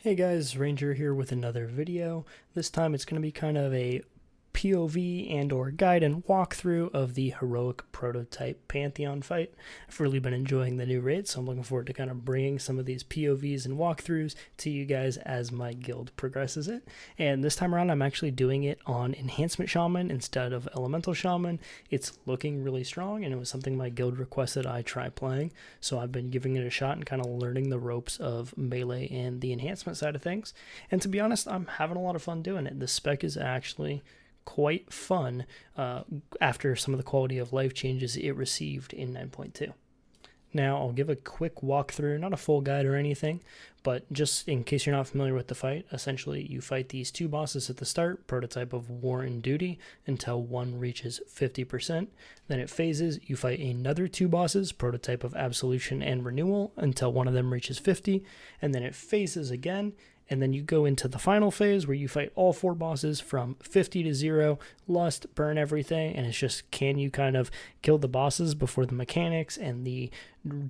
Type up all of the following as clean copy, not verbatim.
Hey guys, Ranger here with another video. This time it's going to be kind of a POV and or guide and walkthrough of the heroic prototype Pantheon fight. I've really been enjoying the new raid, so I'm looking forward to kind of bringing some of these POVs and walkthroughs to you guys as my guild progresses it. And this time around I'm actually doing it on Enhancement Shaman instead of Elemental Shaman. It's looking really strong and it was something my guild requested I try playing, so I've been giving it a shot and kind of learning the ropes of melee and the enhancement side of things. And to be honest, I'm having a lot of fun doing it. The spec is actually quite fun after some of the quality of life changes it received in 9.2. Now I'll give a quick walkthrough, not a full guide or anything, but just in case you're not familiar with the fight, essentially you fight these two bosses at the start, prototype of War and Duty, until one reaches 50%. Then it phases, you fight another two bosses, prototype of Absolution and Renewal, until one of them reaches 50, and then it phases again. And then you go into the final phase where you fight all four bosses from 50 to 0, lust, burn everything, and it's just can you kind of kill the bosses before the mechanics and the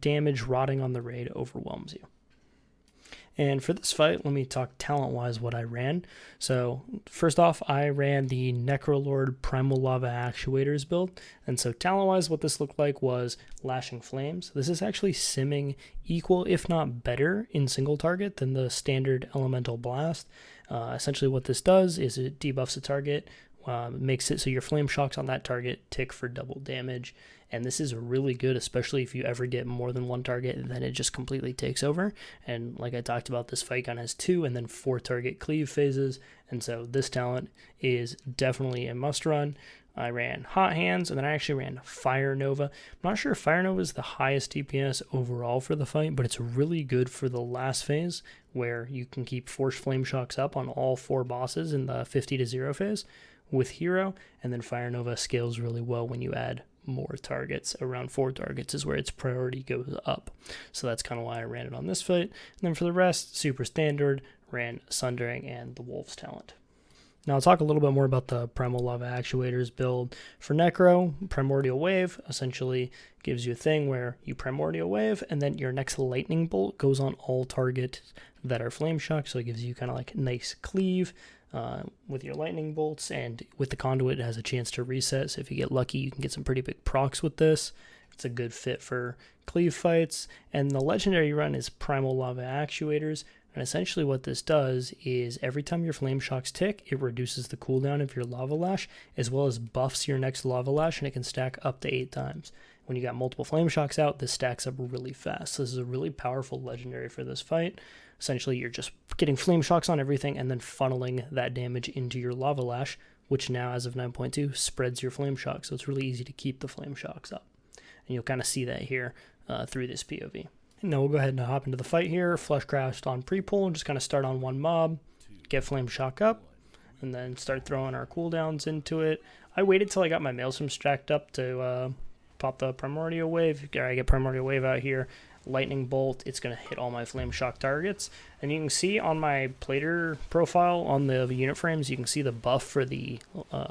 damage rotting on the raid overwhelms you. And for this fight, let me talk talent-wise what I ran. So first off, I ran the Necrolord Primal Lava Actuators build. And so talent-wise, what this looked like was Lashing Flames. This is actually simming equal, if not better, in single target than the standard Elemental Blast. Essentially what this does is it debuffs a target, makes it so your flame shocks on that target tick for double damage. And this is really good, especially if you ever get more than one target, and then it just completely takes over. And like I talked about, this fight gun has 2 and then 4 target cleave phases, and so this talent is definitely a must run. I ran Hot Hands, and then I actually ran Fire Nova. I'm not sure if Fire Nova is the highest DPS overall for the fight, but it's really good for the last phase, where you can keep Force Flame Shocks up on all 4 bosses in the 50 to 0 phase with Hero, and then Fire Nova scales really well when you add more targets. Around 4 targets is where its priority goes up. So that's kind of why I ran it on this fight. And then for the rest, super standard, ran Sundering and the Wolves talent. Now I'll talk a little bit more about the Primal Lava Actuators build. For Necro, Primordial Wave essentially gives you a thing where you Primordial Wave and then your next Lightning Bolt goes on all targets that are Flame Shock, so it gives you kind of like nice cleave with your lightning bolts, and with the conduit it has a chance to reset, so if you get lucky you can get some pretty big procs with this. It's a good fit for cleave fights. And the legendary run is Primal Lava Actuators, and essentially what this does is every time your flame shocks tick, it reduces the cooldown of your lava lash as well as buffs your next lava lash, and it can stack up to 8 times. When you got multiple flame shocks out, this stacks up really fast. So this is a really powerful legendary for this fight. Essentially, you're just getting flame shocks on everything and then funneling that damage into your lava lash, which now, as of 9.2, spreads your flame shock. So it's really easy to keep the flame shocks up. And you'll kind of see that here through this POV. And now we'll go ahead and hop into the fight here. Fleshcraft on pre-pull and just kind of start on one mob, get flame shock up, and then start throwing our cooldowns into it. I waited till I got my Maelstrom stacked up to pop the Primordial Wave. I get Primordial Wave out here. Lightning Bolt, it's going to hit all my flame shock targets, and you can see on my plater profile on the unit frames, you can see the buff for the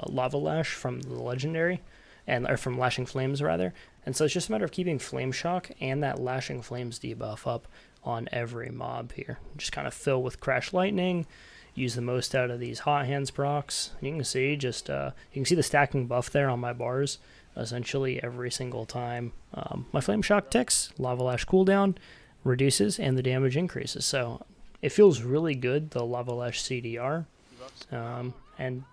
lava lash from the legendary, or from Lashing Flames rather. And so it's just a matter of keeping flame shock and that Lashing Flames debuff up on every mob here. Just kind of fill with Crash Lightning, use the most out of these Hot Hands procs. You can see just you can see the stacking buff there on my bars. Essentially every single time my flame shock ticks, lava lash cooldown reduces and the damage increases. So it feels really good, the lava lash CDR. And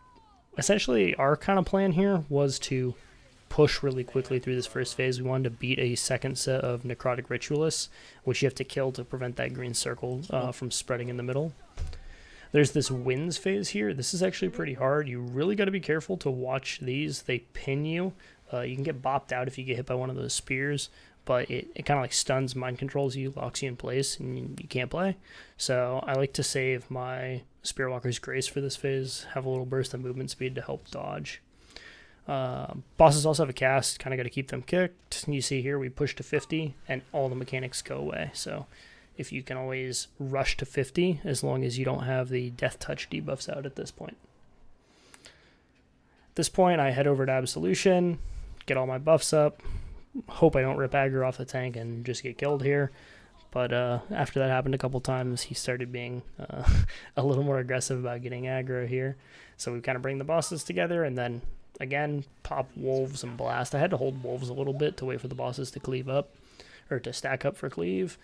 essentially our kind of plan here was to push really quickly through this first phase. We wanted to beat a second set of necrotic ritualists, which you have to kill to prevent that green circle from spreading in the middle. There's this winds phase here. This is actually pretty hard. You really got to be careful to watch these. They pin you. You can get bopped out if you get hit by one of those spears, but it kind of like stuns, mind controls you, locks you in place, and you can't play. So I like to save my Spearwalker's Grace for this phase, have a little burst of movement speed to help dodge. Bosses also have a cast, kind of got to keep them kicked. You see here we push to 50, and all the mechanics go away. So if you can always rush to 50, as long as you don't have the Death Touch debuffs out at this point. At this point, I head over to Absolution, get all my buffs up, hope I don't rip aggro off the tank and just get killed here. But after that happened a couple times, he started being a little more aggressive about getting aggro here. So we kind of bring the bosses together, and then again pop wolves and blast. I had to hold wolves a little bit to wait for the bosses to cleave up, or to stack up for cleave.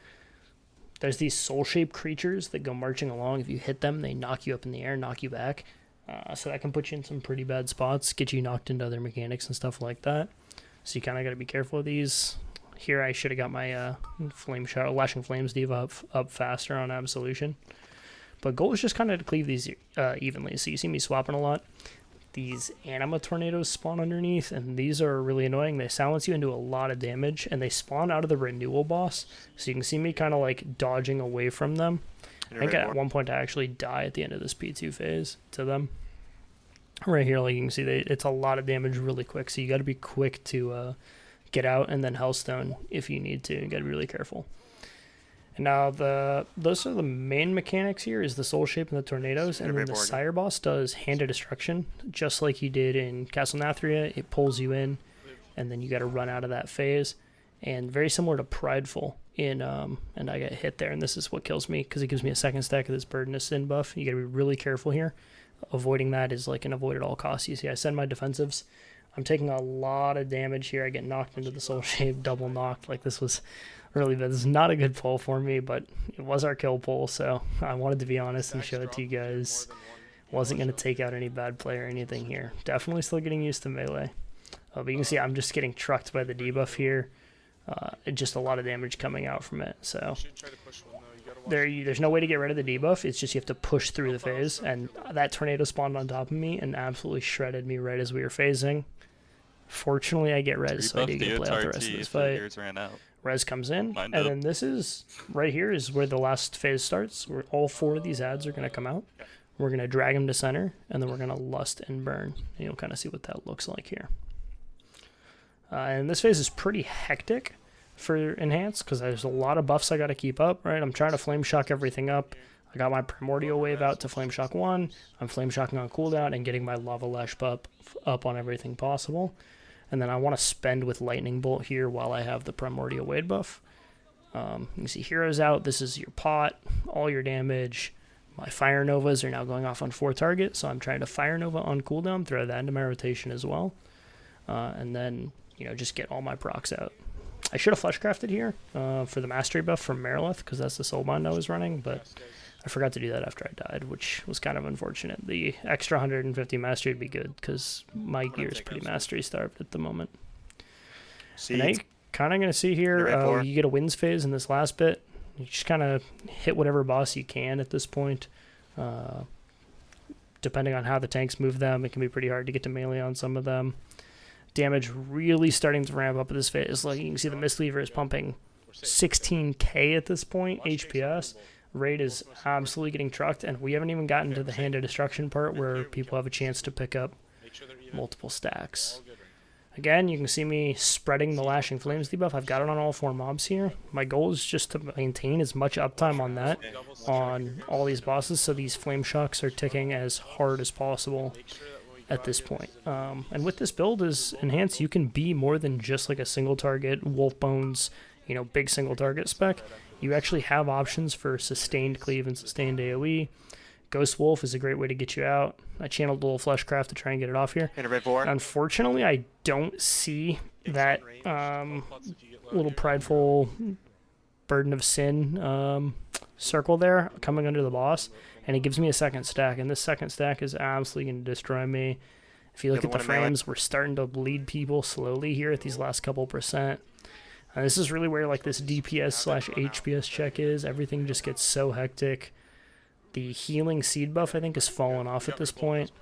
There's these soul-shaped creatures that go marching along. If you hit them, they knock you up in the air, knock you back. So that can put you in some pretty bad spots, get you knocked into other mechanics and stuff like that. So you kind of got to be careful of these. Here I should have got my flame shower, lashing flames diva up faster on absolution. But goal is just kind of to cleave these evenly. So you see me swapping a lot. These anima tornadoes spawn underneath, and these are really annoying. They silence you and do a lot of damage, and they spawn out of the renewal boss. So you can see me kind of like dodging away from them. I think at one point I actually die at the end of this P2 phase to them. Right here, like you can see, it's a lot of damage really quick, so you got to be quick to get out, and then Hellstone if you need to. You got to be really careful. And now those are the main mechanics here, is the soul shape and the tornadoes, and then the Sire boss does Hand of Destruction, just like you did in Castle Nathria. It pulls you in, and then you got to run out of that phase. And very similar to Prideful in and I get hit there, and this is what kills me because it gives me a second stack of this Burden of Sin buff. You got to be really careful here. Avoiding that is like an avoid at all costs. You see, I send my defensives. I'm taking a lot of damage here. I get knocked into the soul shape, double knocked. Like this was really bad. This is not a good pull for me, but it was our kill pull, so I wanted to be honest and show it to you guys. Wasn't going to take out any bad play or anything here. Definitely still getting used to melee. But you can see I'm just getting trucked by the debuff here. Just a lot of damage coming out from it. So there's no way to get rid of the debuff. It's just you have to push through the phase. And that tornado spawned on top of me and absolutely shredded me right as we were phasing. Fortunately, I get res, so I do get to play out the rest of this fight. Res comes in, and then this is, right here is where the last phase starts, where all 4 of these ads are going to come out. We're going to drag them to center, and then we're going to lust and burn. And you'll kind of see what that looks like here. And this phase is pretty hectic for Enhance, because there's a lot of buffs I got to keep up, right? I'm trying to Flame Shock everything up. I got my Primordial Wave out to Flame Shock 1. I'm Flame Shocking on cooldown and getting my Lava Lash up on everything possible. And then I want to spend with Lightning Bolt here while I have the Primordial Wave buff. You can see Heroes out. This is your pot, all your damage. My Fire Novas are now going off on 4 targets, so I'm trying to Fire Nova on cooldown, throw that into my rotation as well. And then, just get all my procs out. I should have Fleshcrafted here for the Mastery buff from Marilith, because that's the Soulbind I was running, but I forgot to do that after I died, which was kind of unfortunate. The extra 150 Mastery would be good, because my gear is pretty Mastery starved at the moment. And now you're kind of going to see here, you get a wins phase in this last bit. You just kind of hit whatever boss you can at this point. Depending on how the tanks move them, it can be pretty hard to get to melee on some of them. Damage really starting to ramp up at this phase. Like you can see the Mistweaver is pumping 16k at this point, HPS. Raid is absolutely getting trucked, and we haven't even gotten to the Hand of Destruction part where people have a chance to pick up multiple stacks. Again, you can see me spreading the Lashing Flames debuff. I've got it on all 4 mobs here. My goal is just to maintain as much uptime on that on all these bosses, so these Flame Shocks are ticking as hard as possible at this point. And with this build is Enhance, you can be more than just like a single target, Wolf Bones, big single target spec. You actually have options for sustained cleave and sustained AoE. Ghost Wolf is a great way to get you out. I channeled a little Fleshcraft to try and get it off here. Unfortunately, I don't see that little Prideful Burden of Sin circle there coming under the boss, and it gives me a second stack, and this second stack is absolutely going to destroy me. If you look at the frames, we're starting to bleed people slowly here at these last couple %. This is really where like this DPS/HPS check is. Everything just gets so hectic. The healing seed buff I think has fallen off at this point.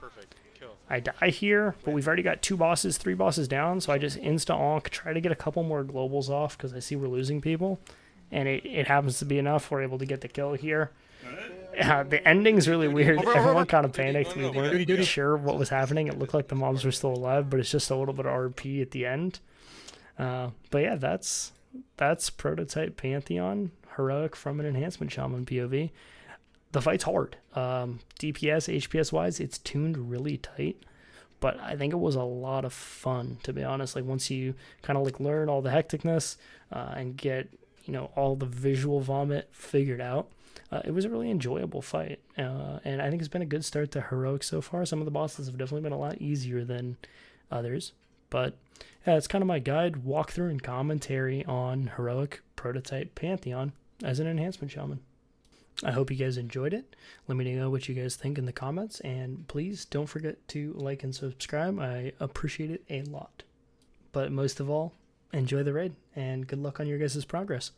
I die here, but we've already got 3 bosses down, so I just insta-onk, try to get a couple more globals off because I see we're losing people, and it happens to be enough. We're able to get the kill here. The ending's really weird. Everyone kind of panicked. We weren't sure what was happening. It looked like the mobs were still alive, but it's just a little bit of RP at the end. But yeah, that's Prototype Pantheon, Heroic from an Enhancement Shaman POV. The fight's hard. DPS, HPS wise, it's tuned really tight, but I think it was a lot of fun, to be honest. Like once you kind of like learn all the hecticness and get all the visual vomit figured out, it was a really enjoyable fight. And I think it's been a good start to Heroic so far. Some of the bosses have definitely been a lot easier than others. But yeah, it's kind of my guide, walkthrough, and commentary on Heroic Prototype Pantheon as an Enhancement Shaman. I hope you guys enjoyed it. Let me know what you guys think in the comments, and please don't forget to like and subscribe. I appreciate it a lot. But most of all, enjoy the raid, and good luck on your guys' progress.